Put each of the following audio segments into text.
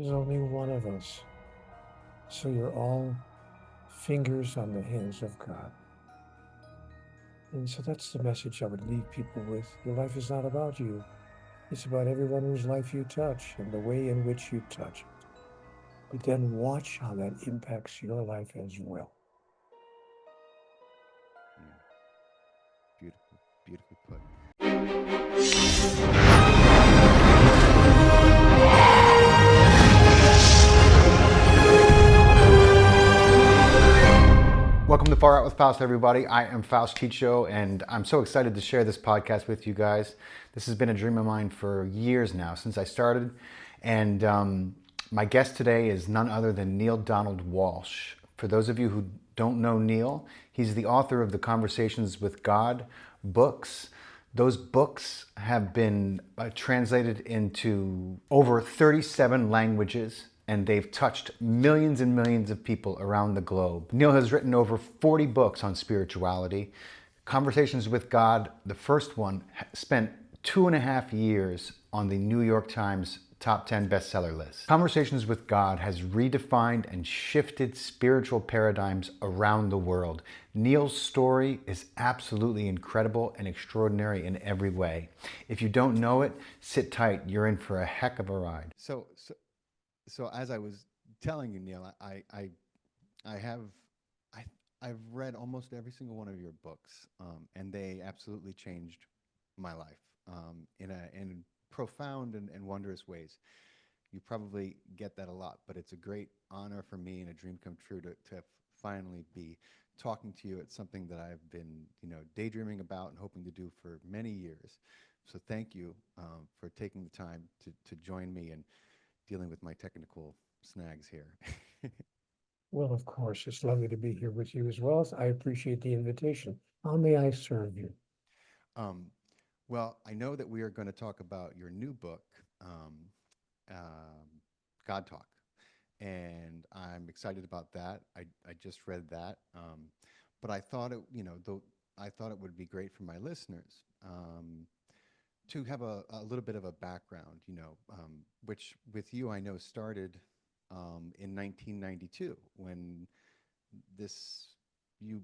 There's only one of us. So you're all fingers on the hands of God. And so that's the message I would leave people with. Your life is not about you. It's about everyone whose life you touch and the way in which you touch it. But then watch how that impacts your life as well. Yeah, beautiful, beautifully put. Welcome to Far Out with Faust, everybody. I am Faust Chicho, and I'm so excited to share this podcast with you guys. This has been a dream of mine for years now, since I started. And my guest today is none other than Neale Donald Walsch. For those of you who don't know Neale, he's the author of the Conversations with God books. Those books have been translated into over 37 languages, and they've touched millions and millions of people around the globe. Neale has written over 40 books on spirituality. Conversations with God, the first one, spent 2.5 years on the New York Times top 10 bestseller list. Conversations with God has redefined and shifted spiritual paradigms around the world. Neale's story is absolutely incredible and extraordinary in every way. If you don't know it, sit tight. You're in for a heck of a ride. So as I was telling you, Neale, I have I I've read almost every single one of your books, and they absolutely changed my life in profound and wondrous ways. You probably get that a lot, but it's a great honor for me and a dream come true to finally be talking to you. It's something that I've been, daydreaming about and hoping to do for many years. So thank you for taking the time to join me and dealing with my technical snags here. Well, of course, it's lovely to be here with you as well. I appreciate the invitation. How may I serve you? um, well, I know that we are going to talk about your new book, um, God Talk, and I'm excited about that. I just read that, but I thought I thought it would be great for my listeners to have a little bit of a background, which with you I know started in 1992 when this you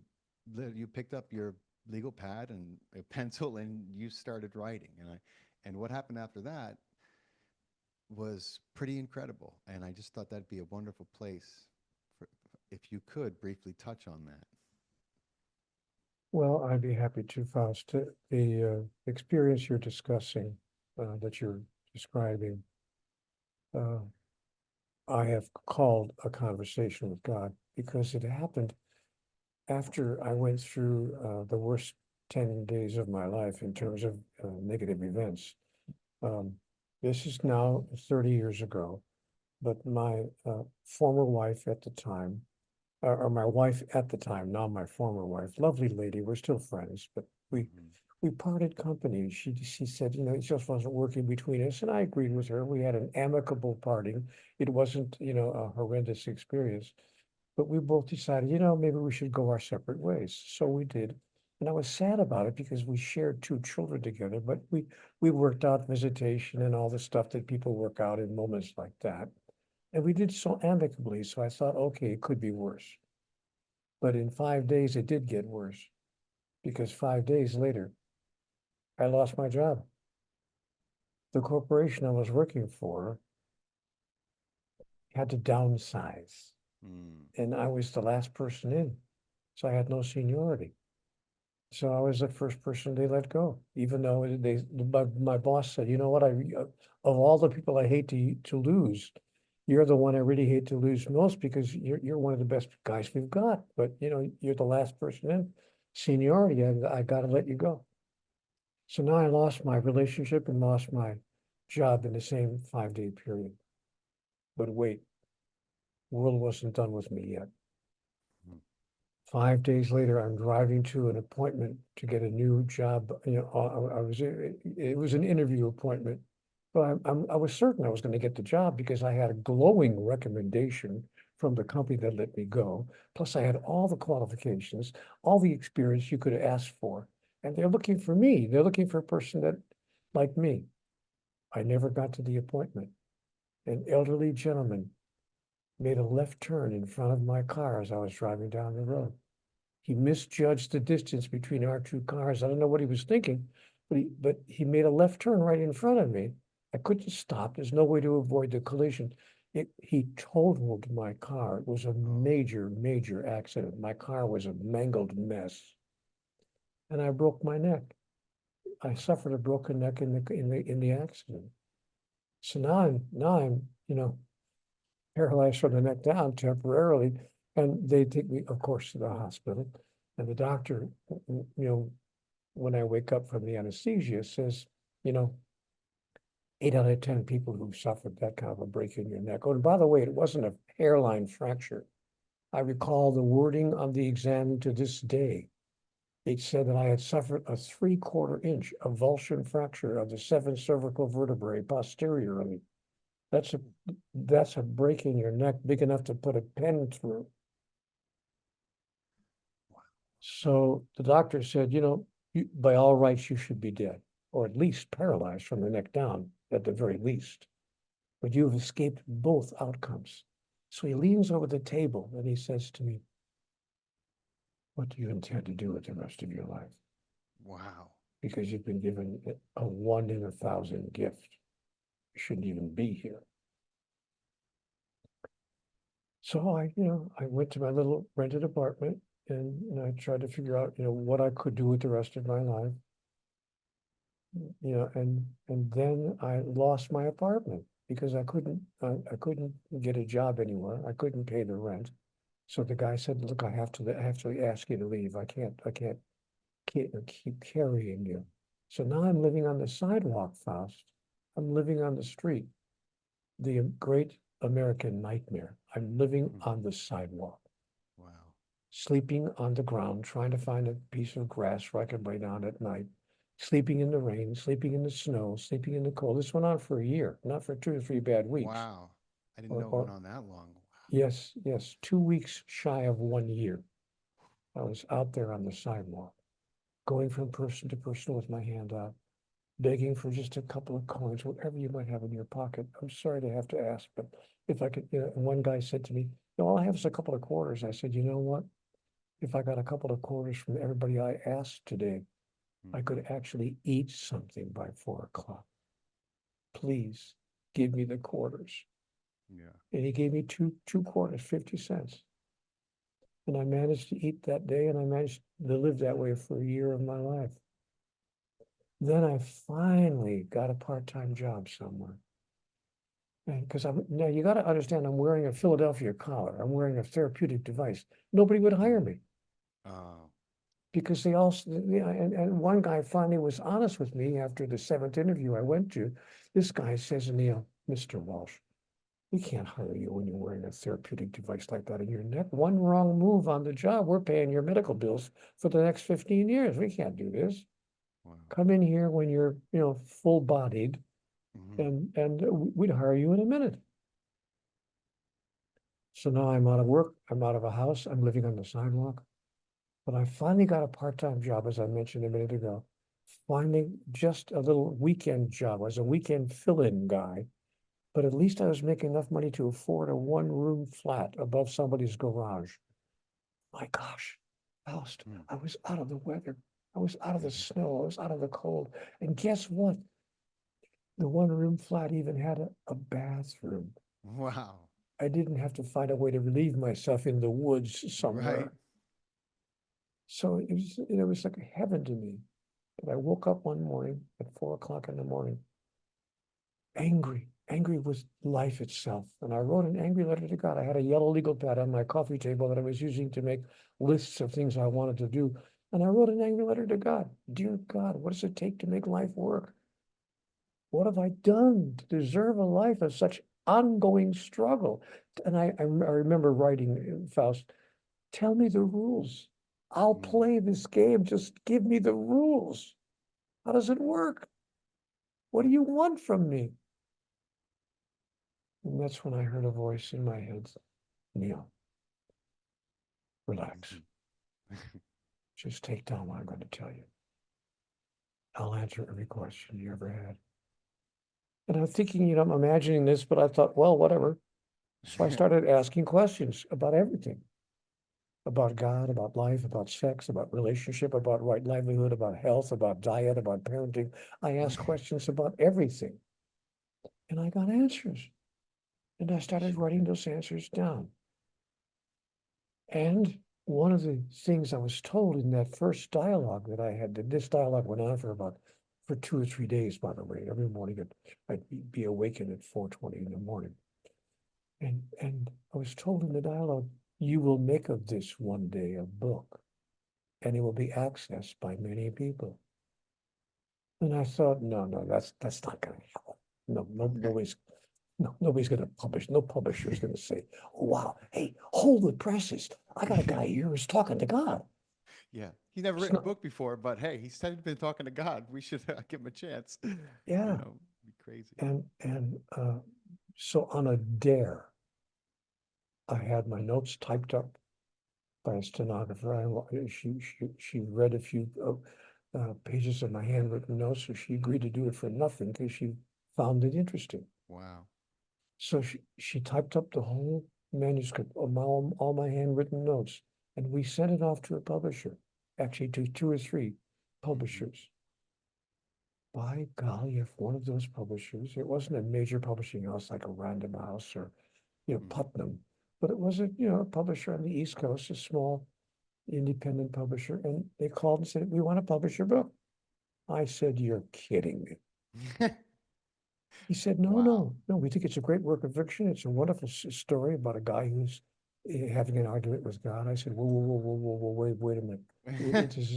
you picked up your legal pad and a pencil and you started writing, and what happened after that was pretty incredible, and I just thought that'd be a wonderful place for, if you could briefly touch on that. Well, I'd be happy to, Faust. The experience you're discussing, that you're describing, uh, I have called a conversation with God because it happened after I went through the worst 10 days of my life in terms of negative events. Um, this is now 30 years ago, but my former wife at the time, or my wife at the time, now my former wife, lovely lady, we're still friends, but we Hmm. we parted company. She said, it just wasn't working between us, and I agreed with her. We had an amicable parting. It wasn't, a horrendous experience, but we both decided, maybe we should go our separate ways. So we did. And I was sad about it because we shared two children together, but we worked out visitation and all the stuff that people work out in moments like that. And we did so amicably. So I thought, okay, it could be worse. But in 5 days, it did get worse because 5 days later, I lost my job. The corporation I was working for had to downsize, Mm. and I was the last person in. So I had no seniority. So I was the first person they let go, even though my boss said, you know what, of all the people I hate to lose, you're the one I really hate to lose most because you're one of the best guys we've got. But you're the last person in seniority. I got to let you go. So now I lost my relationship and lost my job in the same 5 day period. But wait, world wasn't done with me yet. Mm. 5 days later, I'm driving to an appointment to get a new job. It was an interview appointment, but I was certain I was going to get the job because I had a glowing recommendation from the company that let me go. Plus, I had all the qualifications, all the experience you could have asked for, and they're looking for me. They're looking for a person that like me. I never got to the appointment. an elderly gentleman made a left turn in front of my car as I was driving down the road. He misjudged the distance between our two cars. I don't know what he was thinking, but he made a left turn right in front of me. I couldn't stop. There's no way to avoid the collision. He totaled my car. It was a Oh, major, major accident. My car was a mangled mess, and I broke my neck. I suffered a broken neck in the accident. So now I'm paralyzed from the neck down temporarily, and they take me, of course, to the hospital. And the doctor, when I wake up from the anesthesia, says, you know, 8 out of 10 people who've suffered that kind of a break in your neck. Oh, and by the way, it wasn't a hairline fracture. I recall the wording on the exam to this day. It said that I had suffered a 3/4 inch avulsion fracture of the 7th cervical vertebrae posteriorly. That's a break in your neck big enough to put a pen through. So the doctor said, by all rights, you should be dead, or at least paralyzed from the neck down, at the very least. But you've escaped both outcomes. So he leans over the table and he says to me, what do you intend to do with the rest of your life? wow. Because you've been given a 1 in 1,000 gift. You shouldn't even be here. So I went to my little rented apartment and I tried to figure out, what I could do with the rest of my life. And then I lost my apartment because I couldn't get a job anywhere. I couldn't pay the rent. So the guy said, look, I have to ask you to leave. I can't keep carrying you. So now I'm living on the sidewalk, Faust. I'm living on the street. The great American nightmare. I'm living on the sidewalk, Wow. sleeping on the ground, trying to find a piece of grass where I can lay down at night, sleeping in the rain, sleeping in the snow, sleeping in the cold. This went on for a year, not for 2 or 3 bad weeks. Wow. I didn't Or, know it went or on that long. yes, 2 weeks shy of 1 year. I was out there on the sidewalk, going from person to person with my hand out, begging for just a couple of coins, whatever you might have in your pocket. I'm sorry to have to ask, but if I could, and one guy said to me, all I have is a couple of quarters. I said, you know what? If I got a couple of quarters from everybody I asked today, I Mhm. could actually eat something by 4 o'clock. Please give me the quarters. Yeah. And he gave me two quarters, 50 cents. And I managed to eat that day, and I managed to live that way for a year of my life. Then I finally got a part-time job somewhere. Because now you got to understand, I'm wearing a Philadelphia collar. I'm wearing a therapeutic device. Nobody would hire me Oh. because they all, and one guy finally was honest with me after the 7th interview I went to. This guy says, Neale, Mr. Walsh, we can't hire you when you're wearing a therapeutic device like that in your neck. One wrong move on the job, we're paying your medical bills for the next 15 years. We can't do this. Wow. Come in here when you're, full bodied, Mhm. and we'd hire you in a minute. So now I'm out of work. I'm out of a house. I'm living on the sidewalk. But I finally got a part-time job, as I mentioned a minute ago. Finally, just a little weekend job. I was a weekend fill-in guy, but at least I was making enough money to afford a 1-room flat above somebody's garage. My gosh, Faust, Mm. I was out of the weather. I was out of the snow. I was out of the cold. And guess what? The 1-room flat even had a bathroom. Wow. I didn't have to find a way to relieve myself in the woods Right. somewhere. So it was like heaven to me. But I woke up one morning at 4 o'clock in the morning, angry with life itself. And I wrote an angry letter to God. I had a yellow legal pad on my coffee table that I was using to make lists of things I wanted to do. And I wrote an angry letter to God. Dear God, what does it take to make life work? What have I done to deserve a life of such ongoing struggle? And I remember writing, Faust, tell me the rules. I'll Mm. play this game. Just give me the rules. How does it work? What do you want from me? And that's when I heard a voice in my head, Neale, relax. Mhm. Just take down what I'm going to tell you. I'll answer every question you ever had. And I'm thinking, I'm imagining this, but I thought, well, whatever. So I started asking questions about everything, about God, about life, about sex, about relationship, about right livelihood, about health, about diet, about parenting. I asked questions about everything and I got answers. And I started Sure. writing those answers down. And one of the things I was told in that first dialogue that I had, this dialogue went on for 2 or 3 days, by the way. Every morning I'd be awakened at 4:20 in the morning. And I was told in the dialogue, you will make of this one day a book, and it will be accessed by many people. And I thought, no, that's not gonna happen. Okay. Nobody's gonna publish. No publisher is gonna say, oh, wow, hey, hold the presses. I got a guy here who's talking to God. Yeah. He's never It's written a not, book before, but hey, he said he's been talking to God. We should give him a chance. yeah. Be crazy. And so on a dare, I had my notes typed up by a stenographer. She read a few pages of my handwritten notes, so she agreed to do it for nothing because she found it interesting. Wow. So she typed up the whole manuscript of all my handwritten notes, and we sent it off to a publisher, actually to 2 or 3 Hmm. publishers. By golly, if one of those publishers, it wasn't a major publishing house like a Random House or Hmm. Putnam, but it was a publisher on the East Coast, a small independent publisher, and they called and said, we want to publish your book. I said, you're kidding me. He said, no, Wow. no, no, we think it's a great work of fiction. It's a wonderful story about a guy who's having an argument with God. I said, whoa, wait a minute.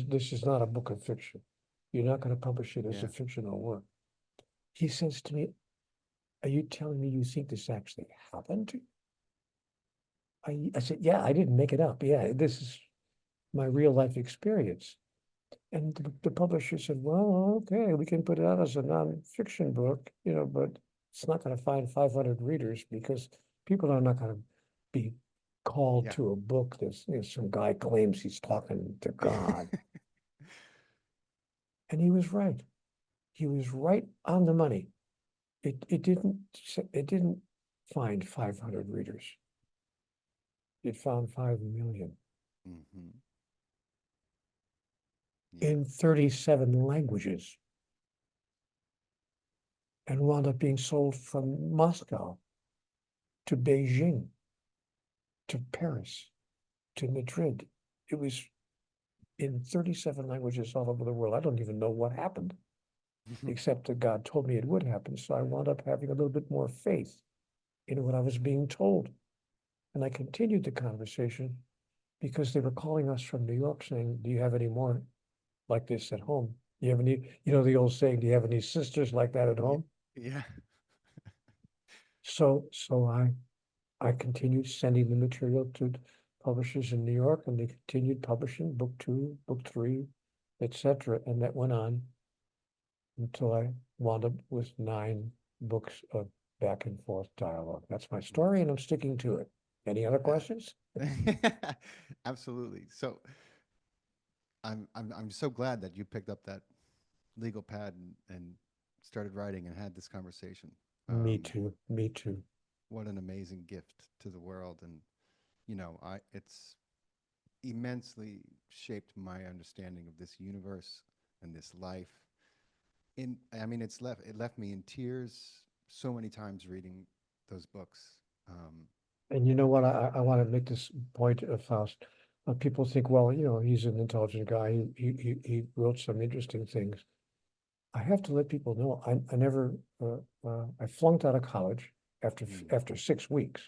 This is not a book of fiction. You're not going to publish it as a Yeah. fictional work. He says to me, are you telling me you think this actually happened to you? I said, yeah, I didn't make it up. Yeah, this is my real life experience. And the publisher said, well, okay, we can put it out as a nonfiction book, but it's not going to find 500 readers because people are not going to be called Yeah. to a book that some guy claims he's talking to God. And he was right. He was right on the money. It didn't find 500 readers. It found 5 million Hmm. Yeah. in 37 languages and wound up being sold from Moscow to Beijing to Paris to Madrid. It was in 37 languages all over the world. I don't even know what happened, except that God told me it would happen. So I wound up having a little bit more faith in what I was being told. And I continued the conversation because they were calling us from New York saying, do you have any more like this at home? Do you have any, the old saying, do you have any sisters like that at Yeah. home? Yeah. So I continued sending the material to publishers in New York, and they continued publishing book 2, book 3, etc. And that went on until I wound up with 9 books of back and forth dialogue. That's my story, and I'm sticking to it. Any other questions? Absolutely. So I'm so glad that you picked up that legal pad and started writing and had this conversation. Me Um, too. Me too. what an amazing gift to the world, and it's immensely shaped my understanding of this universe and this life. It left me in tears so many times reading those books. Um, And you know what? I want to make this point of Faust. People think, well, he's an intelligent guy. He wrote some interesting things. I have to let people know I never I flunked out of college mm, after 6 weeks.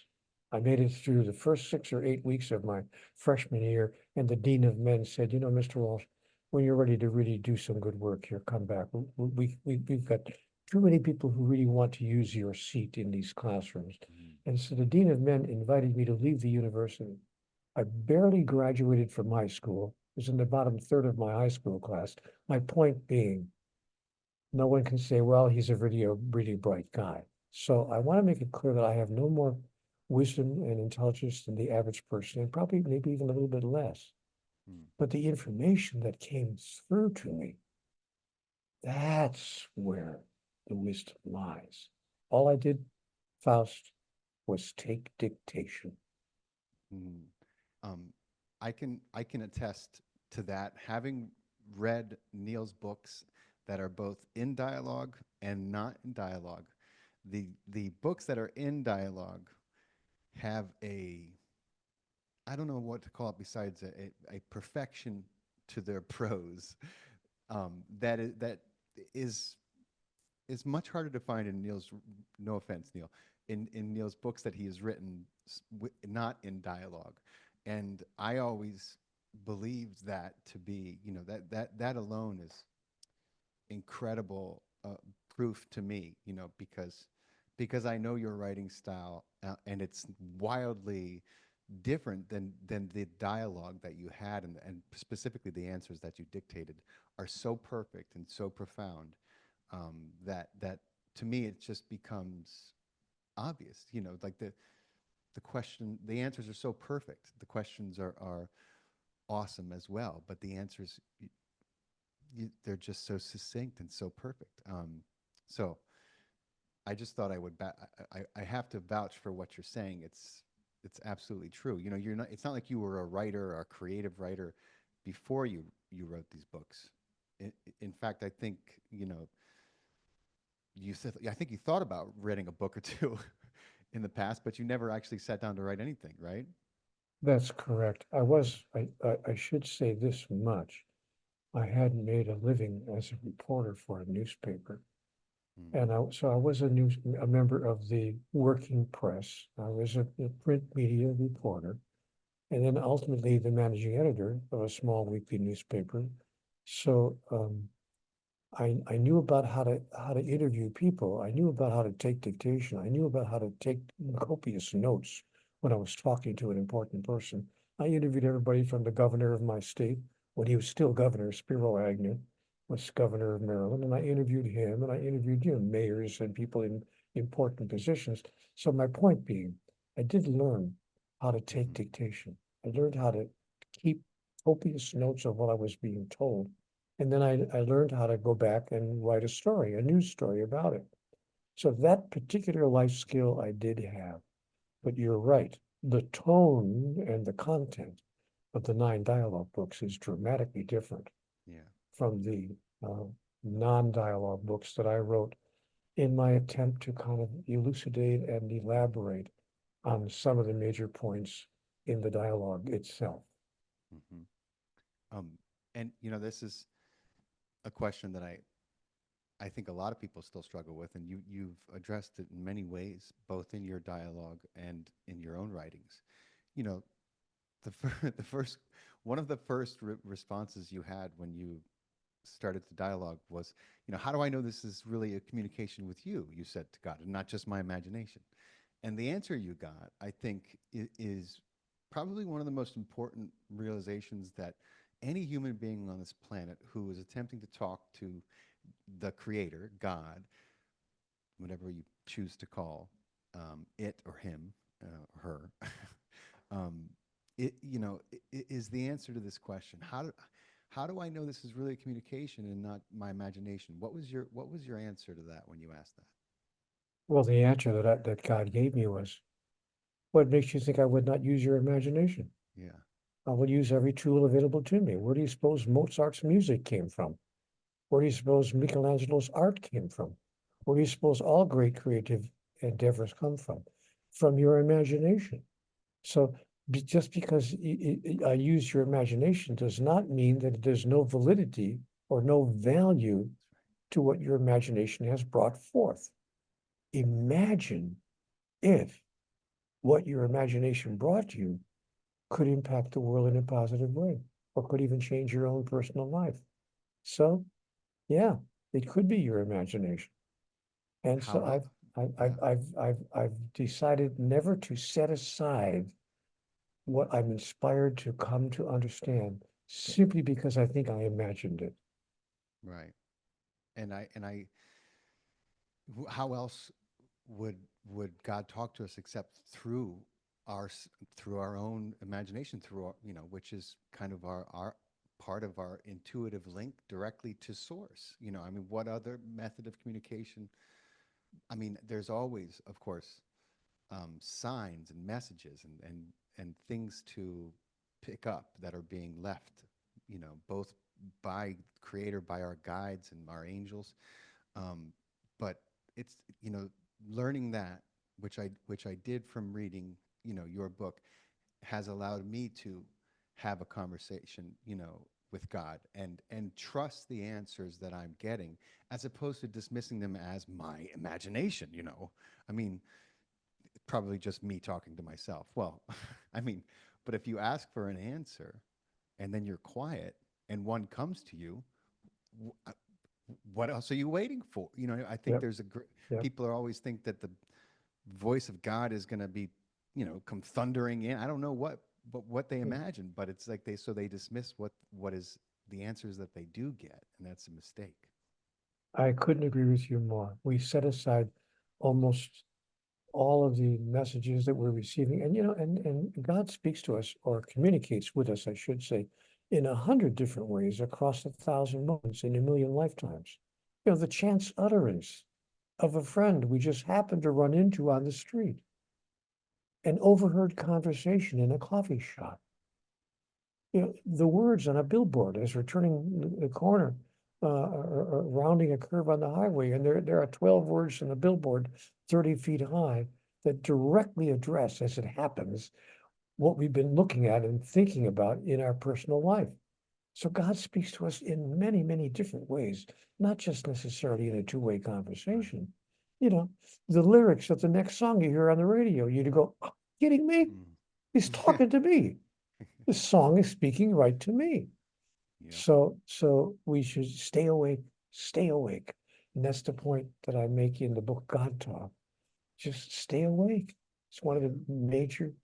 I made it through the first 6 or 8 weeks of my freshman year, and the dean of men said, Mr. Walsh, when you're ready to really do some good work here, come back. We've got too many people who really want to use your seat in these classrooms. mm, And so the dean of men invited me to leave the university. I barely graduated from high school. It was in the bottom third of my high school class. My point being, no one can say, well, he's a really bright guy. So I want to make it clear that I have no more wisdom and intelligence than the average person, and probably maybe even a little bit less. mm. But the information that came through to me, that's where the wisdom lies. All I did, Faust, was take dictation. Mm. Um, I can attest to that. Having read Neil's books that are both in dialogue and not in dialogue, the books that are in dialogue have a, I don't know what to call it besides a perfection to their prose, that is much harder to find in Neil's. No offense, Neil, in Neil's books that he has written, not in dialogue, and I always believed that to be, that alone is incredible proof to me, because I know your writing style, and it's wildly different than the dialogue that you had, and specifically the answers that you dictated are so perfect and so profound, that to me it just becomes obvious. Like the answers are so perfect. The questions are awesome as well, but the answers, they're just so succinct and so perfect. So I just thought I would. I have to vouch for what you're saying. It's absolutely true. You're not. It's not like you were a writer or a creative writer before you wrote these books. In fact, I think you said. I think you thought about writing a book or two in the past, but you never actually sat down to write anything, right? That's correct. I should say this much. I had made a living as a reporter for a newspaper. Mm. And so I was a member of the working press. I was a print media reporter, and then ultimately the managing editor of a small weekly newspaper. So I knew about how to interview people. I knew about how to take dictation. I knew about how to take copious notes when I was talking to an important person. I interviewed everybody from the governor of my state when he was still governor. Spiro Agnew was governor of Maryland, and I interviewed him, and I interviewed mayors and people in important positions. So my point being, I did learn how to take Hmm. dictation. I learned how to keep copious notes of what I was being told, and then I learned how to go back and write a story, a news story about it. So that particular life skill I did have. But you're right. The tone and the content of the 9 dialogue books is dramatically different Yeah. from the uh, non-dialogue books that I wrote in my attempt to kind of elucidate and elaborate on some of the major points in the dialogue itself. Hmm. Um, and this is a question that I think a lot of people still struggle with, and you've addressed it in many ways, both in your dialogue and in your own writings. You know, the first one of the first responses you had when you started the dialogue was, how do I know this is really a communication with you? You said to God, and not just my imagination. And the answer you got, I think, is probably one of the most important realizations that any human being on this planet who is attempting to talk to the creator, God, whatever you choose to call it or him or her, um, is the answer to this question. How do I know this is really a communication and not my imagination? What was your answer to that when you asked that? Well, the answer that God gave me was, what makes you think I would not use your imagination? Yeah. I would use every tool available to me. Where do you suppose Mozart's music came from? Where do you suppose Michelangelo's art came from? Where do you suppose all great creative endeavors come from? From your imagination. So just because I use your imagination does not mean that there's no validity or no value to what your imagination has brought forth. Imagine if what your imagination brought you could impact the world in a positive way, or could even change your own personal life. So, yeah, it could be your imagination. And so How else? Yeah. I've decided never to set aside what I'm inspired to come to understand simply because I think I imagined it. Right. And how else would would God talk to us except through our own imagination, which is kind of our part of our intuitive link directly to source. I mean, what other method of communication? I mean, there's always, of course, signs and messages and things to pick up that are being left, both by Creator, by our guides and our angels. But it's, learning that, which I did from reading, your book, has allowed me to have a conversation, with God and trust the answers that I'm getting, as opposed to dismissing them as my imagination. I mean, probably just me talking to myself. Well, I mean, but if you ask for an answer and then you're quiet and one comes to you, what else are you waiting for? I think Yep. there's Yep. people are always think that the voice of God is going to be, come thundering in. I don't know what they imagine, but it's like they dismiss what is the answers that they do get, and that's a mistake. I couldn't agree with you more. We set aside almost all of the messages that we're receiving, and and God speaks to us, or communicates with us, I should say, in 100 different ways across 1,000 moments in 1,000,000 lifetimes. The chance utterance of a friend we just happened to run into on the street, an overheard conversation in a coffee shop, the words on a billboard as we're turning the corner, or rounding a curve on the highway, and there are 12 words on the billboard 30 feet high that directly address, as it happens, what we've been looking at and thinking about in our personal life. So God speaks to us in many, many different ways, not just necessarily in a two-way conversation. The lyrics of the next song you hear on the radio, you'd go, "Oh, kidding me? He's talking to me. The song is speaking right to me." Yeah. So we should stay awake, stay awake. And that's the point that I make in the book God Talk. Just stay awake. It's one of the major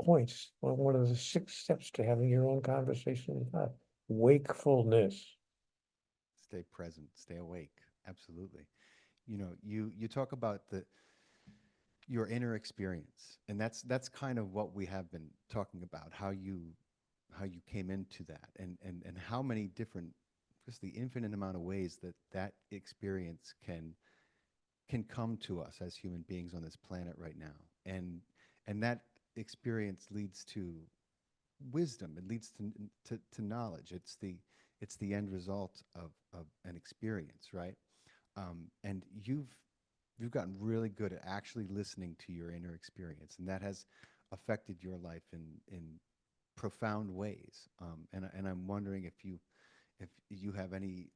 points, one of the 6 steps to having your own conversation with God. Wakefulness. Stay present, stay awake. Absolutely. You talk about your inner experience, and that's kind of what we have been talking about, how you came into that, and how many different, just the infinite amount of ways that experience can come to us as human beings on this planet right now. And that experience leads to wisdom. It leads to knowledge. It's the end result of an experience, right? And you've gotten really good at actually listening to your inner experience, and that has affected your life in profound ways. And I'm wondering if you have any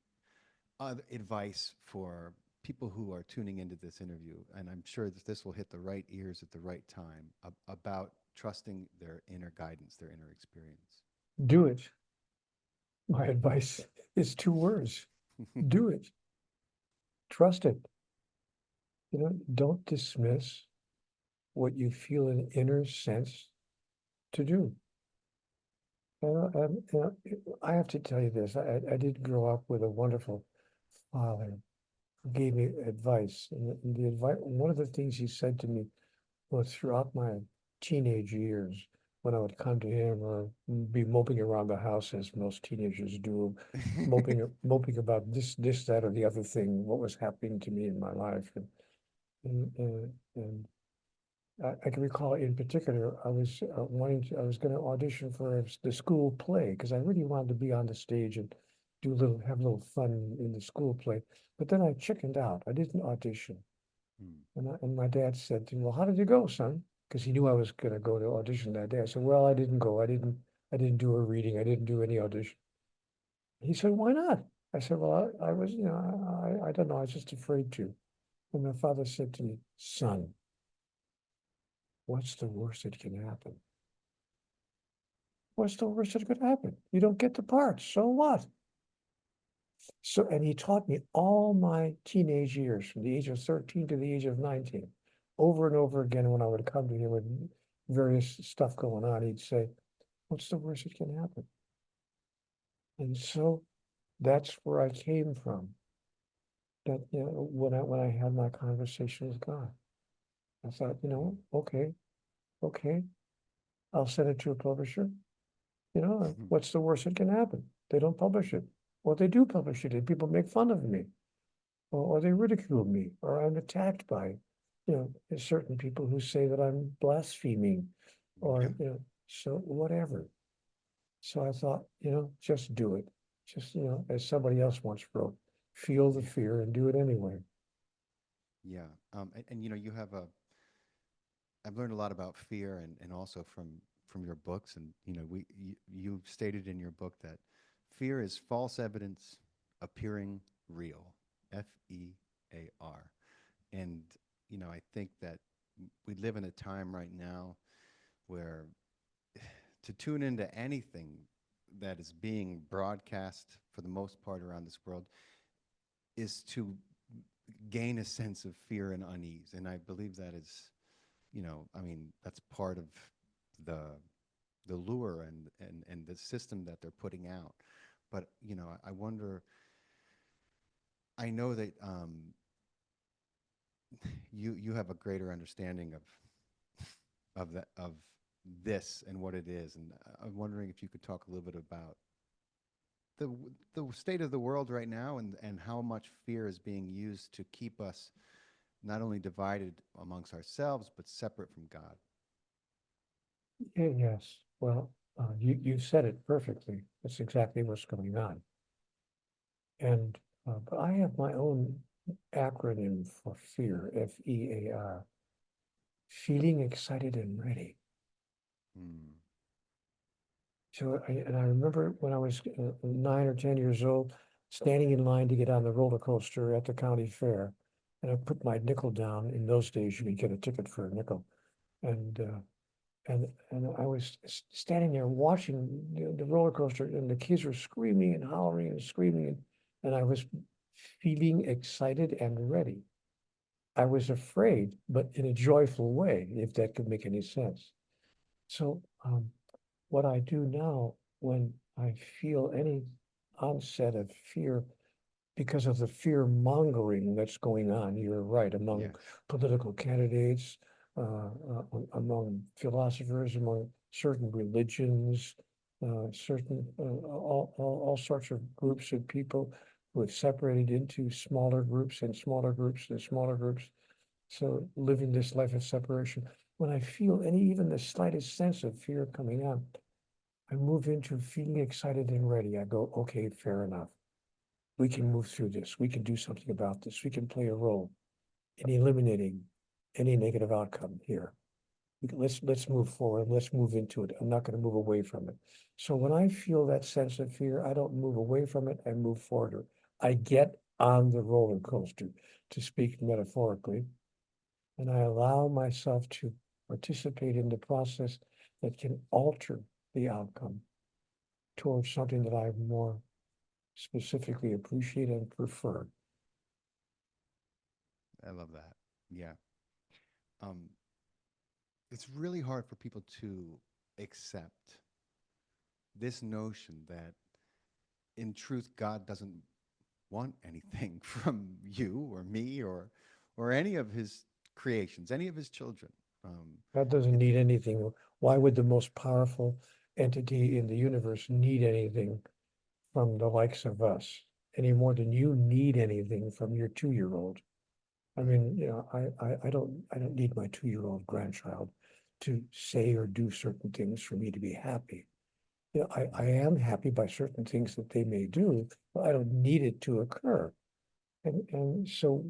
other advice for people who are tuning into this interview, and I'm sure that this will hit the right ears at the right time, about trusting their inner guidance, their inner experience. Do it. My advice is 2 words. Do it. Trust it. Don't dismiss what you feel an inner sense to do. I have to tell you this. I did grow up with a wonderful father who gave me advice. And the advice, one of the things he said to me was, throughout my teenage years, when I would come to him or be moping around the house, as most teenagers do, moping about this, that, or the other thing, what was happening to me in my life. And I can recall in particular, I was I was going to audition for the school play, because I really wanted to be on the stage and have a little fun in the school play. But then I chickened out. I didn't audition. And my dad said to me, "Well, how did you go, son?" Because he knew I was going to go to audition that day. I said, "Well, I didn't go. I didn't do a reading. I didn't do any audition." He said, "Why not?" I said, "Well, I was, I don't know. I was just afraid to." And my father said to me, "Son, what's the worst that can happen? What's the worst that could happen? You don't get the part. So what?" So, and he taught me all my teenage years, from the age of 13 to the age of 19, over and over again. When I would come to him with various stuff going on, he'd say, "What's the worst that can happen?" And so that's where I came from. That, when I had my conversation with God, I thought, okay, I'll send it to a publisher. What's the worst that can happen? They don't publish it. Or they do publish it and people make fun of me. Or they ridicule me, or I'm attacked by, there's certain people who say that I'm blaspheming, Yeah. or, so whatever. So I thought, just do it. Just, as somebody else once wrote, feel the Yeah. fear and do it anyway. Yeah. And you have I've learned a lot about fear and also from your books. And, you stated in your book that fear is false evidence appearing real. FEAR. And, I think that we live in a time right now where to tune into anything that is being broadcast for the most part around this world is to gain a sense of fear and unease. And I believe that is, I mean, that's part of the the lure and the system that they're putting out. But, I wonder, I know that you have a greater understanding of this and what it is. And I'm wondering if you could talk a little bit about the state of the world right now, and how much fear is being used to keep us not only divided amongst ourselves, but separate from God. Yeah, yes. Well, you said it perfectly. That's exactly what's going on. And, but I have my own acronym for fear, FEAR, feeling excited and ready. Hmm. So, and I remember when I was 9 or 10 years old, standing in line to get on the roller coaster at the county fair. And I put my nickel down. In those days, you could get a ticket for a nickel. And, and I was standing there watching the roller coaster, and the kids were screaming and hollering and screaming. And I was feeling excited and ready. I was afraid, but in a joyful way, if that could make any sense. So, what I do now when I feel any onset of fear because of the fear mongering that's going on, you're right, among Yes. political candidates, among philosophers, among certain religions, certain all sorts of groups of people who have separated into smaller groups and smaller groups and smaller groups. So living this life of separation, when I feel any even the slightest sense of fear coming on, I move into feeling excited and ready. I go, okay, fair enough. We can move through this. We can do something about this. We can play a role in eliminating any negative outcome here. Let's move forward. Let's move into it. I'm not going to move away from it. So when I feel that sense of fear, I don't move away from it. I move forward. I get on the roller coaster, to speak metaphorically, and I allow myself to participate in the process that can alter the outcome towards something that I more specifically appreciate and prefer. I love that. Yeah. Um, it's really hard for people to accept this notion that in truth God doesn't want anything from you or me or any of his creations, any of his children. Um, God doesn't it, need anything. Why would the most powerful entity in the universe need anything from the likes of us any more than you need anything from your 2-year-old? I right. mean, I don't need my 2-year-old grandchild to say or do certain things for me to be happy. I am happy by certain things that they may do, but I don't need it to occur. And so,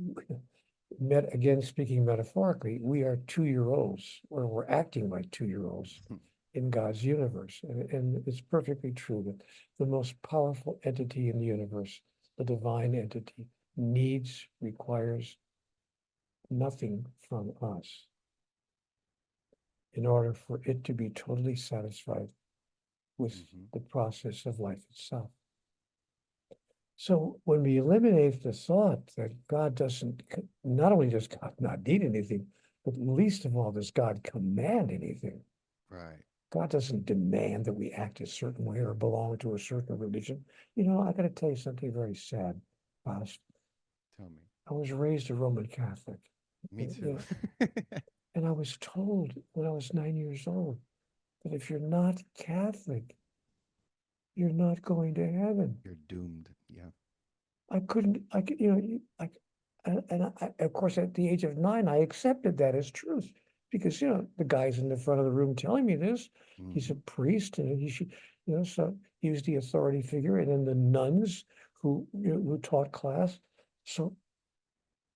again, speaking metaphorically, we are 2-year-olds, or we're acting like 2-year-olds in God's universe. And it's perfectly true that the most powerful entity in the universe, the divine entity, requires nothing from us in order for it to be totally satisfied with Hmm. the process of life itself. So when we eliminate the thought that God doesn't, not only does God not need anything, but least of all does God command anything. Right. God doesn't demand that we act a certain way or belong to a certain religion. I got to tell you something very sad, Faust. Tell me. I was raised a Roman Catholic. Me You too. know, and I was told when I was 9 years old that if you're not Catholic, you're not going to heaven. You're doomed. Yeah. I couldn't, I could, you know, of course, at the age of 9, I accepted that as truth because, the guy's in the front of the room telling me this. He's a Mhm. priest and he should, so he was the authority figure. And then the nuns who taught class. So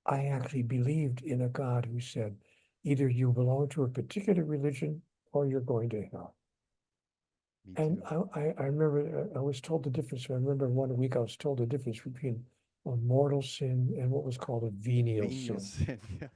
I actually believed in a God who said, either you belong to a particular religion or you're going to hell. Me And too. I remember I was told the difference. I remember one week I was told the difference between a mortal sin and what was called a venial Venial sin. sin. Yeah.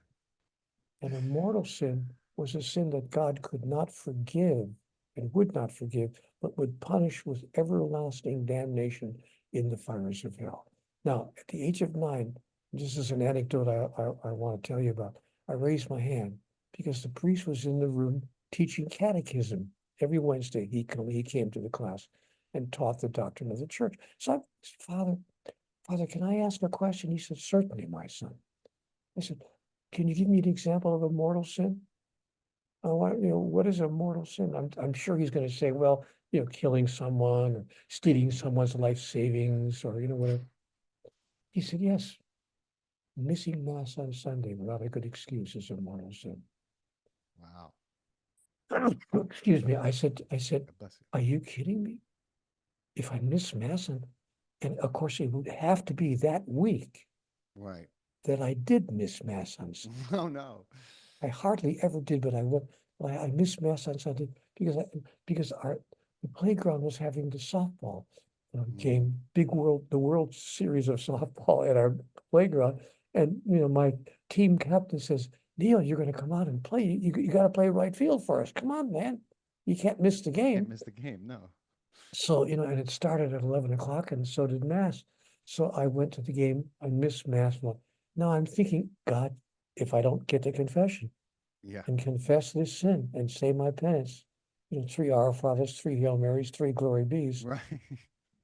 And a mortal sin was a sin that God could not forgive and would not forgive, but would punish with everlasting damnation in the fires of hell. Now, at the age of 9, this is an anecdote I want to tell you about. I raised my hand because the priest was in the room teaching catechism. Every Wednesday he came to the class and taught the doctrine of the church. So I said, Father, can I ask a question? He said, certainly, my son. I said, can you give me an example of a mortal sin? What is a mortal sin? I'm sure he's going to say, well, killing someone or stealing someone's life savings or, whatever. He said, yes, missing mass on Sunday without a good excuse is a mortal sin. Wow. Excuse me. I said, God bless you. are you kidding me? If I miss mass and of course it would have to be that week Right. that I did miss mass on Sunday. Oh no. I hardly ever did, but I would. I missed mass on Sunday because the playground was having the softball Mm. game, the World Series of softball at our playground, and my team captain says, "Neale, you're going to come out and play. You got to play right field for us. Come on, man. You can't miss the Can't game." miss the game. No. So, and it started at 11 o'clock and so did mass. So I went to the game. I missed mass. Well, now I'm thinking, God, if I don't get to confession Yeah. and confess this sin and say my penance, 3 Our Fathers, 3 Hail Marys, 3 Glory Bees, Right.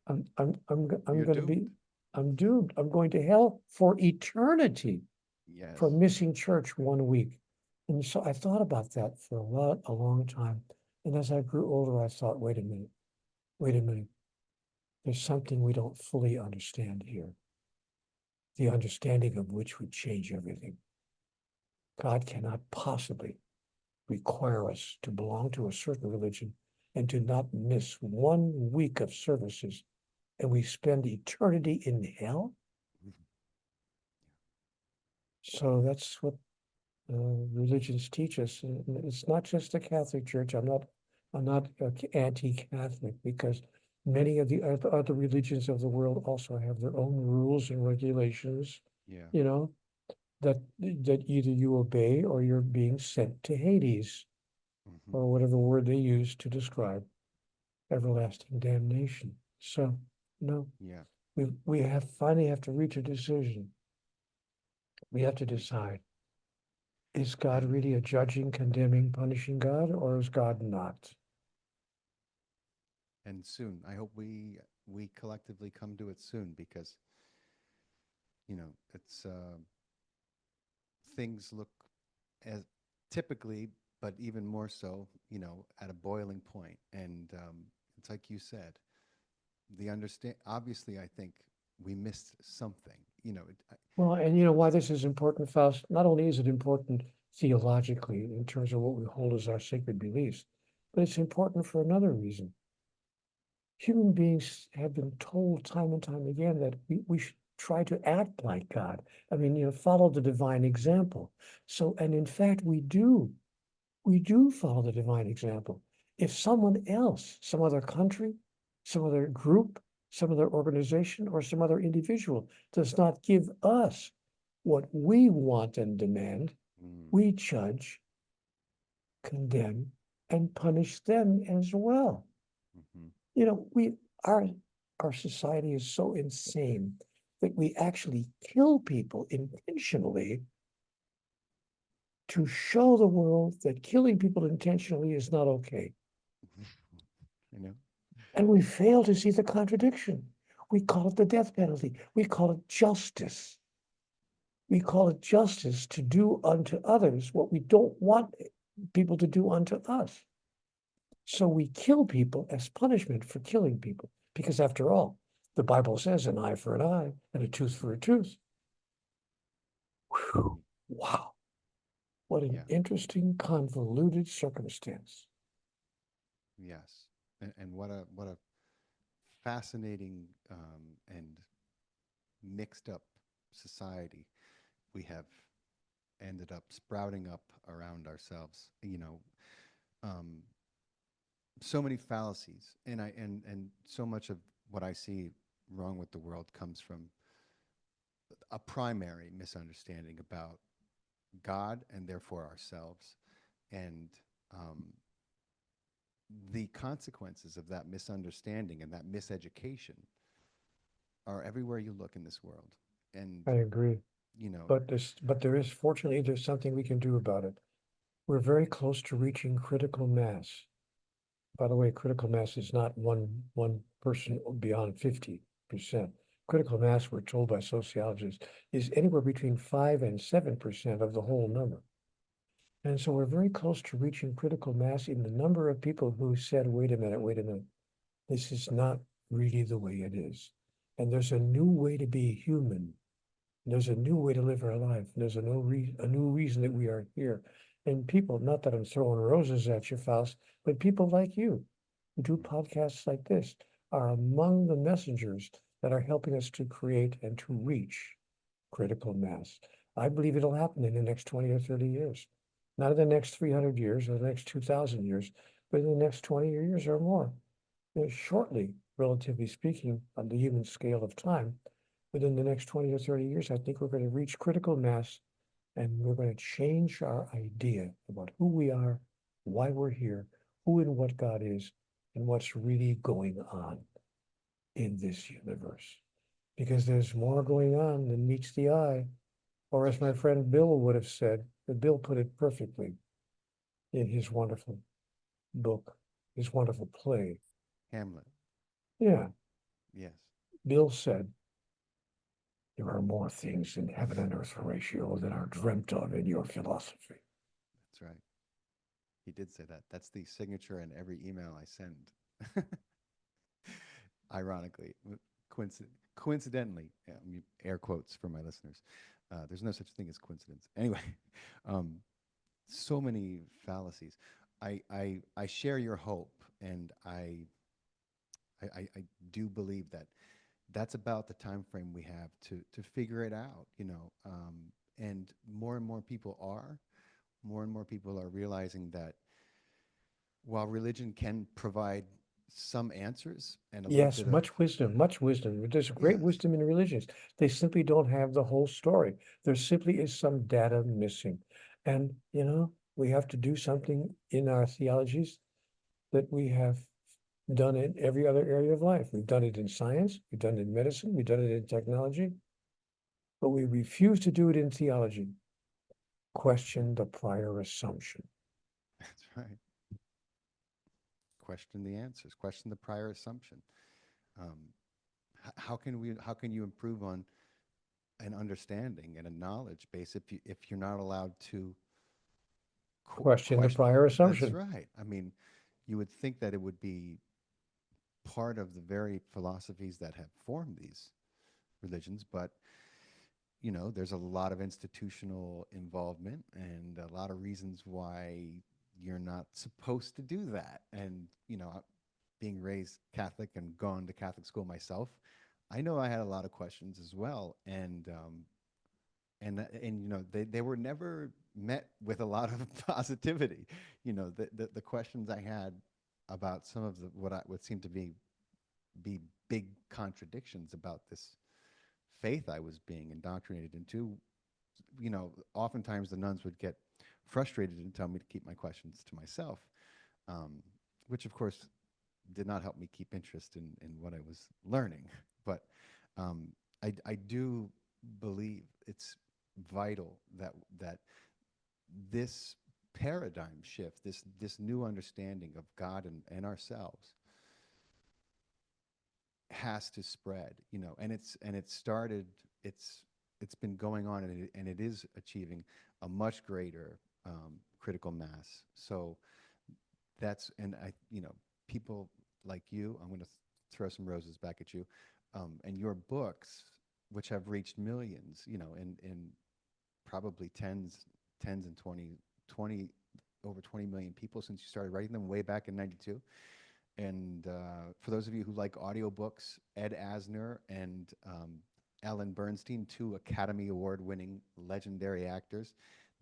I'm You're going to be, doomed. I'm doomed. I'm going to hell for eternity Yes. for missing church 1 week. And so I thought about that for a long time. And as I grew older, I thought, wait a minute, wait a minute. There's something we don't fully understand here, the understanding of which would change everything. God cannot possibly require us to belong to a certain religion and to not miss 1 week of services, and we spend eternity in hell. Mhm. So that's what religions teach us. And it's not just the Catholic Church. I'm not anti-Catholic because many of the other religions of the world also have their own rules and regulations, Yeah. you know, that either you obey or you're being sent to Hades Hmm. or whatever word they use to describe everlasting damnation. So, no, Yeah. we finally have to reach a decision. We have to decide, is God really a judging, condemning, punishing God, or is God not? And soon, I hope we collectively come to it soon because it's things look as typically, but even more so, at a boiling point. And it's like you said, the understand. Obviously, I think we missed something. Well, and why this is important, Faust, not only is it important theologically in terms of what we hold as our sacred beliefs, but it's important for another reason. Human beings have been told time and time again that we should try to act like God. I mean, follow the divine example. So, and in fact, we do follow the divine example. If someone else, some other country, some other group, some other organization, or some other individual does not give us what we want and demand, Mm. we judge, condemn, and punish them as well. Hmm. You know, we our our society is so insane that we actually kill people intentionally to show the world that killing people intentionally is not okay. You know. And we fail to see the contradiction. We call it the death penalty. We call it justice. We call it justice to do unto others what we don't want people to do unto us. So we kill people as punishment for killing people Because after all, the Bible says an eye for an eye and a tooth for a tooth. Whew. Wow. What an Yeah. interesting, convoluted circumstance. Yes. And what a fascinating and mixed up society we have ended up sprouting up around ourselves. Um, so many fallacies, and so much of what I see wrong with the world comes from a primary misunderstanding about God and therefore ourselves, and um, the consequences of that misunderstanding and that miseducation are everywhere you look in this world. And I agree. you know, But there is, fortunately, there's something we can do about it. We're very close to reaching critical mass. By the way, critical mass is not one person beyond 50%. Critical mass, we're told by sociologists, is anywhere between 5 and 7% of the whole number. And so we're very close to reaching critical mass in the number of people who said, wait a minute, this is not really the way it is. And there's a new way to be human. There's a new way to live our life. There's a new reason that we are here. And people, not that I'm throwing roses at you, Faust, but people like you who do podcasts like this are among the messengers that are helping us to create and to reach critical mass. I believe it'll happen in the next 20 or 30 years. Not in the next 300 years or the next 2,000 years, but in the next 20 years or more. Shortly, relatively speaking, on the human scale of time, within the next 20 or 30 years, I think we're going to reach critical mass and we're going to change our idea about who we are, why we're here, who and what God is, and what's really going on in this universe. Because there's more going on than meets the eye. Or as my friend Bill would have said, Bill put it perfectly in his wonderful book, his wonderful play. Hamlet. Yeah, Yes, Bill said, there are more things in heaven and earth, Horatio, than are dreamt of in your philosophy. that's right. He did say that. That's the signature in every email I send. Ironically, coincidentally, air quotes for my listeners. There's no such thing as coincidence. Anyway, um, so many fallacies. I share your hope, and I do believe that that's about the time frame we have to figure it out. And more people are. More and more people are realizing that while religion can provide some answers and a little Yes, bit of much wisdom, much wisdom. There's great yes, wisdom in religions. They simply don't have the whole story. There simply is some data missing. And, we have to do something in our theologies that we have done in every other area of life. We've done it in science, we've done it in medicine, we've done it in technology, but we refuse to do it in theology. Question the prior assumption. that's right. Question the answers. Question the prior assumption. Um, how can you improve on an understanding and a knowledge base if you're not allowed to Question the question? prior That's assumption. right. I mean, you would think that it would be part of the very philosophies that have formed these religions, but there's a lot of institutional involvement and a lot of reasons why you're not supposed to do that. And being raised Catholic and gone to Catholic school myself, I know I had a lot of questions as well, and they were never met with a lot of positivity. The questions I had about some of the what I would seem to be big contradictions about this faith I was being indoctrinated into. Oftentimes the nuns would get frustrated and tell me to keep my questions to myself, which of course did not help me keep interest in what I was learning. But I do believe it's vital that this paradigm shift, this new understanding of God and ourselves, has to spread. And it's started. It's been going on, and it is achieving a much greater critical mass. So that's and I people like you. I'm going to throw some roses back at you. And your books, which have reached millions, in probably tens and 20 over 20 million people since you started writing them way back in 92. And for those of you who like audiobooks, Ed Asner and Ellen Bernstein, two Academy Award winning legendary actors,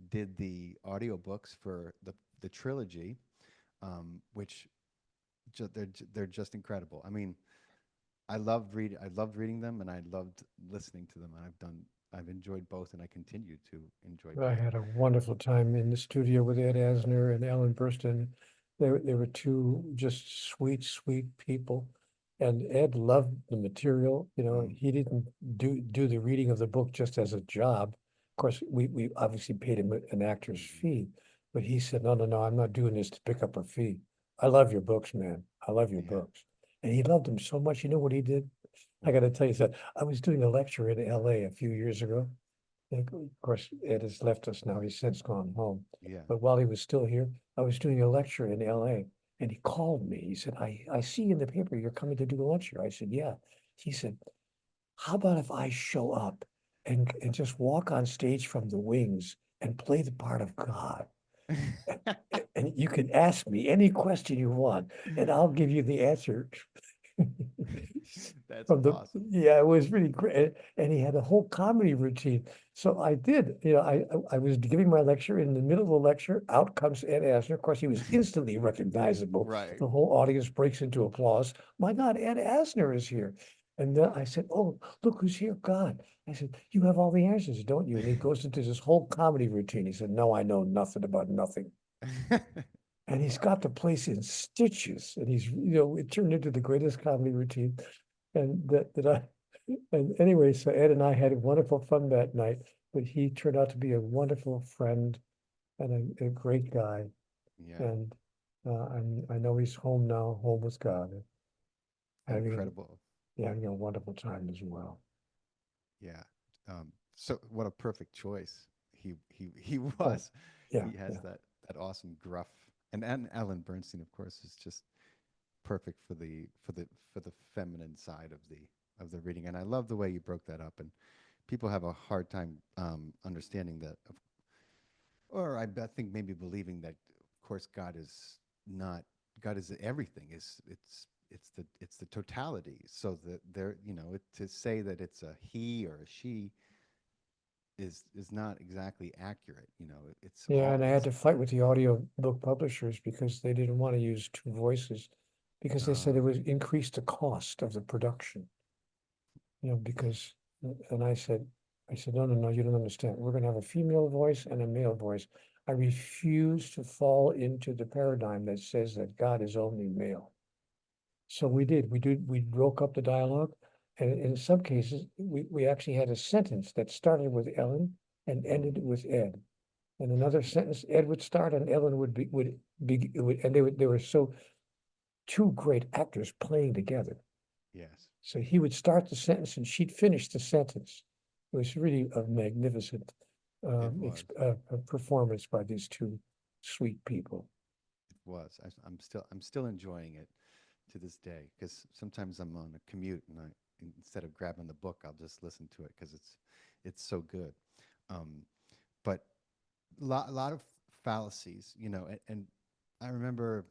did the audiobooks for the trilogy, which they're just incredible. I mean, I loved reading them, and I loved listening to them. I've enjoyed both, and I continue to enjoy I both. had a wonderful time in the studio with Ed Asner and Ellen Burstyn. They were two just sweet, sweet people. And Ed loved the material. Mm, He didn't do the reading of the book just as a job. Of course, we obviously paid him an actor's mhm. fee, but he said, no, no, no, I'm not doing this to pick up a fee. I love your books, man. I love your Yeah. books. And he loved them so much. You know what he did? I What? got to tell you that I was doing a lecture in LA a few years ago. And of course, Ed has left us now. He's since gone home. Yeah. But while he was still here, I was doing a lecture in LA and he called me. He said, I see in the paper you're coming to do a lecture. I said, yeah. He said, how about if I show up and just walk on stage from the wings and play the part of God? And you can ask me any question you want, and I'll give you the answer. That's From the awesome. Yeah, it was really great, and he had a whole comedy routine. So I did, I was giving my lecture. In the middle of the lecture, out comes Ed Asner. Of course, he was instantly recognizable. Right. The whole audience breaks into applause. My God, Ed Asner is here. And then I said, "Oh, look who's here, God." I said, "You have all the answers, don't you?" And he goes into this whole comedy routine. He said, "No, I know nothing about nothing." And he's got the place in stitches. And it turned into the greatest comedy routine. And and anyway, so Ed and I had wonderful fun that night, but he turned out to be a wonderful friend and a great guy. Yeah. And I know he's home now, home with God, having Incredible. having a wonderful time as well. Yeah. So what a perfect choice he Oh, was. yeah, He has yeah. that awesome gruff, and Alan Bernstein, of course, is just perfect for the feminine side of the reading. And I love the way you broke that up. And people have a hard time understanding that, or I think maybe believing that, of course, not God is everything. It's the totality. So that to say that it's a he or a she is not exactly accurate. It's Yeah, all and I had it's to fight with the audio book publishers because they didn't want to use two voices because they said uh it would increase the cost of the production. Because, and I said, no, no, no, you don't understand. We're gonna have a female voice and a male voice. I refuse to fall into the paradigm that says that God is only male. So we broke up the dialogue. And in some cases, we actually had a sentence that started with Ellen and mm, ended with Ed. And another sentence, Ed would start and Ellen and they were so two great actors playing together. yes, So he would start the sentence and she'd finish the sentence. It was really a magnificent it was. performance by these two sweet people. It was. I'm still enjoying it to this day, because sometimes I'm on a commute, and instead of grabbing the book, I'll just listen to it because it's so good. Um, but a lot of fallacies, and I remember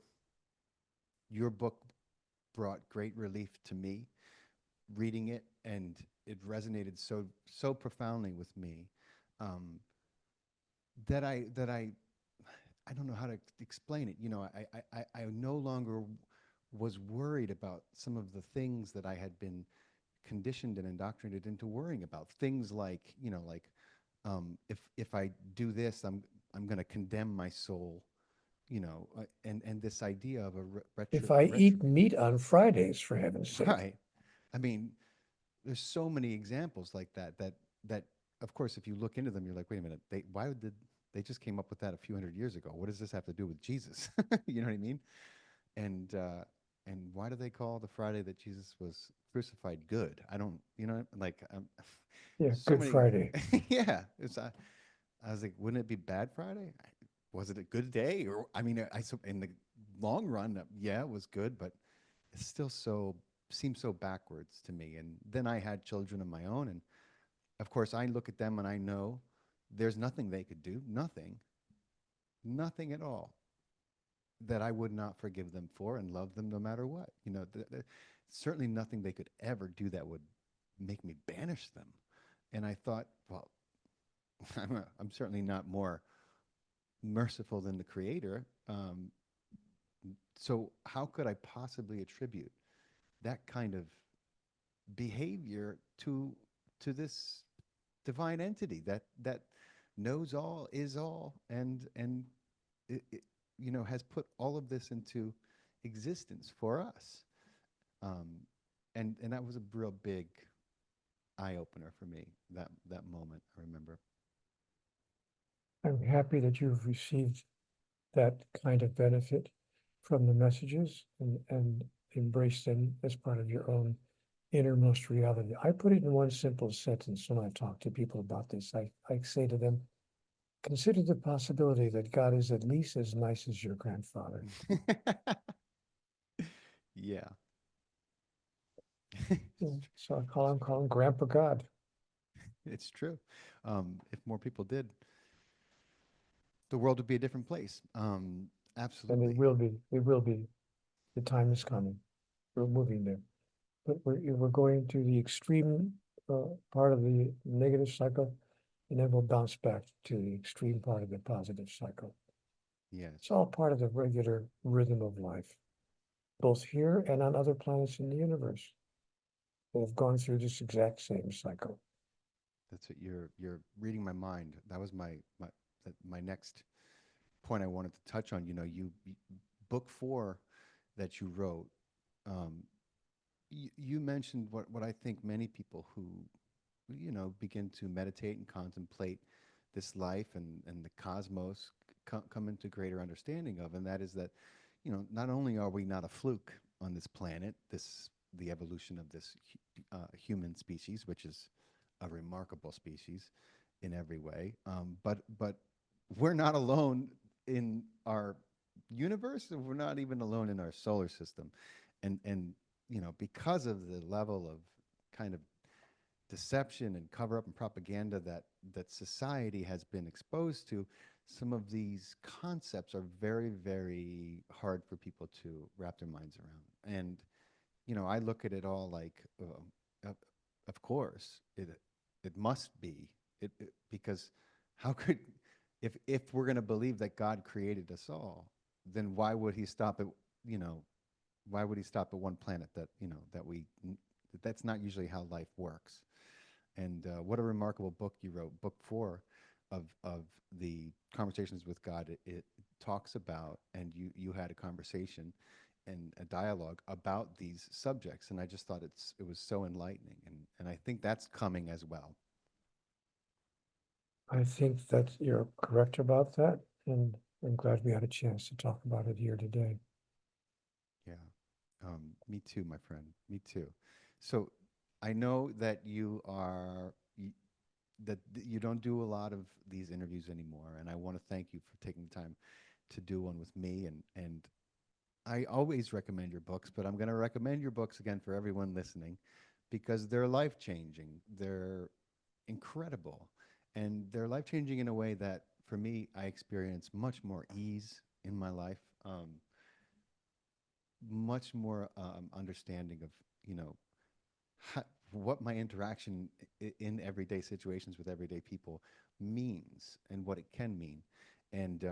your book brought great relief to me reading it, and it resonated so profoundly with me, um, that I don't know how to explain it. I no longer was worried about some of the things that I had been conditioned and indoctrinated into worrying about. Things like, if I do this, I'm going to condemn my soul. And this idea of a If I retro eat meat on Fridays, for heaven's sake. right. I mean, there's so many examples like that of course, if you look into them, you're like, wait a minute, why did they just came up with that a few hundred years ago? What does this have to do with Jesus? You know what I mean? And uh and why do they call the Friday that Jesus was crucified good? I don't, like, Yeah, there's so Good many. Friday. Yeah, I was like, wouldn't it be Bad Friday? Was it a good day? Or, I mean, in the long run, yeah, it was good, but it's still so seemed so backwards to me. And then I had children of my own, and of course I look at them and I know there's nothing they could do, nothing at all, that I would not forgive them for and love them no matter what. Certainly nothing they could ever do that would make me banish them. And I thought, well, I'm certainly not more merciful than the Creator. So how could I possibly attribute that kind of behavior to this divine entity that knows all, is all, and has put all of this into existence for us. And that was a real big eye opener for me. That moment, I remember. I'm happy that you've received that kind of benefit from the messages and embraced them as part of your own innermost reality. I put it in one simple sentence when I talk to people about this. I say to them, consider the possibility that God is at least as nice as your grandfather. Yeah. Yeah, so I call him Grandpa God. It's true. If more people did, the world would be a different place. And Absolutely. it will be, the time is coming. We're moving there. But we're going to the extreme part of the negative cycle, and then we'll bounce back to the extreme part of the positive cycle. Yes. It's all part of the regular rhythm of life, both here and on other planets in the universe that have gone through this exact same cycle. That's what you're reading my mind. That was my next point I wanted to touch on. Book 4 that you wrote. You mentioned what I think many people who begin to meditate and contemplate this life and the cosmos come into greater understanding of, and that is that not only are we not a fluke on this planet, the evolution of this human species, which is a remarkable species in every way, but we're not alone in our universe, and we're not even alone in our solar system, and because of the level of kind of deception and cover up and propaganda that society has been exposed to, some of these concepts are very, very hard for people to wrap their minds around. And I look at it all like, of course, it must be because how could if we're going to believe that God created us all, then why would He stop at why would He stop at one planet that's not usually how life works. And what a remarkable book you wrote, book 4 of the Conversations with God. It talks about, and you had a conversation and a dialogue about these subjects, and I just thought it was so enlightening, and I think that's coming as well. I think that you're correct about that, and I'm glad we had a chance to talk about it here today. Yeah, me too, my friend. Me too. So I know that you don't do a lot of these interviews anymore, and I want to thank you for taking the time to do one with me. And I always recommend your books, but I'm going to recommend your books again for everyone listening because they're life changing. They're incredible, and they're life changing in a way that, for me, I experience much more ease in my life. Much more understanding of how, what my interaction in everyday situations with everyday people means and what it can mean. And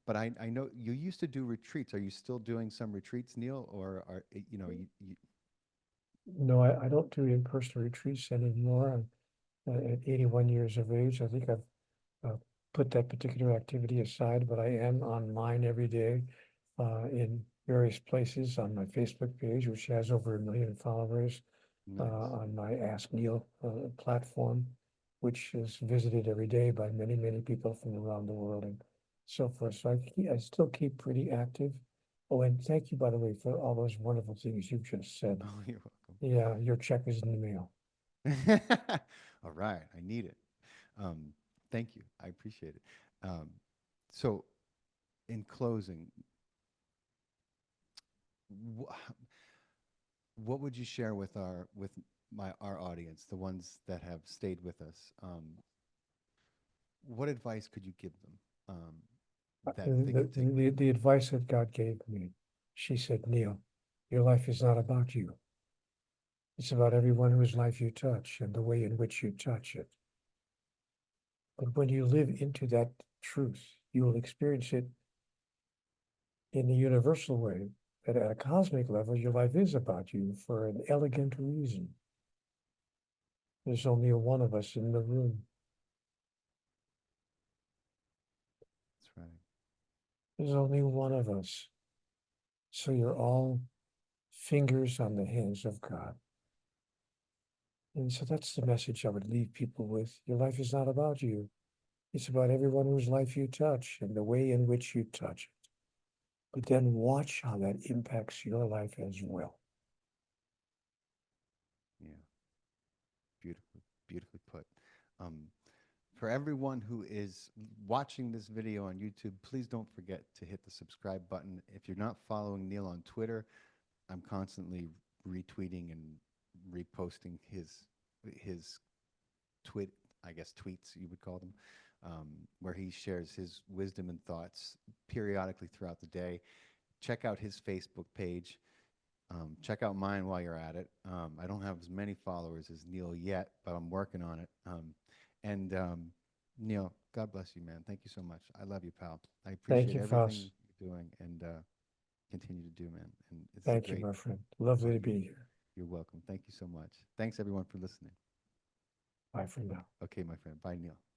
but I know you used to do retreats. Are you still doing some retreats, Neale, or No, I don't do in-person retreats anymore. I'm at 81 years of age. I think I've put that particular activity aside, but I am online every day in various places on my Facebook page, which has over 1 million followers, nice. on my Ask Neale platform, which is visited every day by many, many people from around the world and so forth. So I still keep pretty active. Oh, and thank you, by the way, for all those wonderful things you've just said. Oh, you're Yeah, your check is in the mail. welcome. All right, I need it. Um, Thank you. I appreciate it. Um, so, in closing, wh- what would you share with our audience, the ones that have stayed with us? What advice could you give them that they could take with them? The advice that God gave me, she said, Neil, your life is not about you. It's about everyone whose life you touch and the way in which you touch it. But when you live into that truth, you will experience it in a universal way, that at a cosmic level, your life is about you for an elegant reason. There's only one of us in the room. That's right. There's only one of us. So you're all fingers on the hands of God. And so that's the message I would leave people with. Your life is not about you. It's about everyone whose life you touch and the way in which you touch it. But then watch how that impacts your life as well. Yeah. Beautifully, beautifully put. Um, for everyone who is watching this video on YouTube, please don't forget to hit the subscribe button. If you're not following Neale on Twitter, I'm constantly retweeting and reposting his twit, I guess tweets you would call them, where he shares his wisdom and thoughts periodically throughout the day. Check out his Facebook page. Check out mine while you're at it. I don't have as many followers as Neale yet, but I'm working on it. And Neale, God bless you, man. Thank you so much. I love you, pal. I Thank appreciate you, everything Faust. you're doing and continue to do, man. And it's a Thank you, great. my friend. Oh, Lovely to be here. you're welcome. Thank you so much. Thanks everyone for listening. Bye for now. Okay, my friend. Bye, Neale.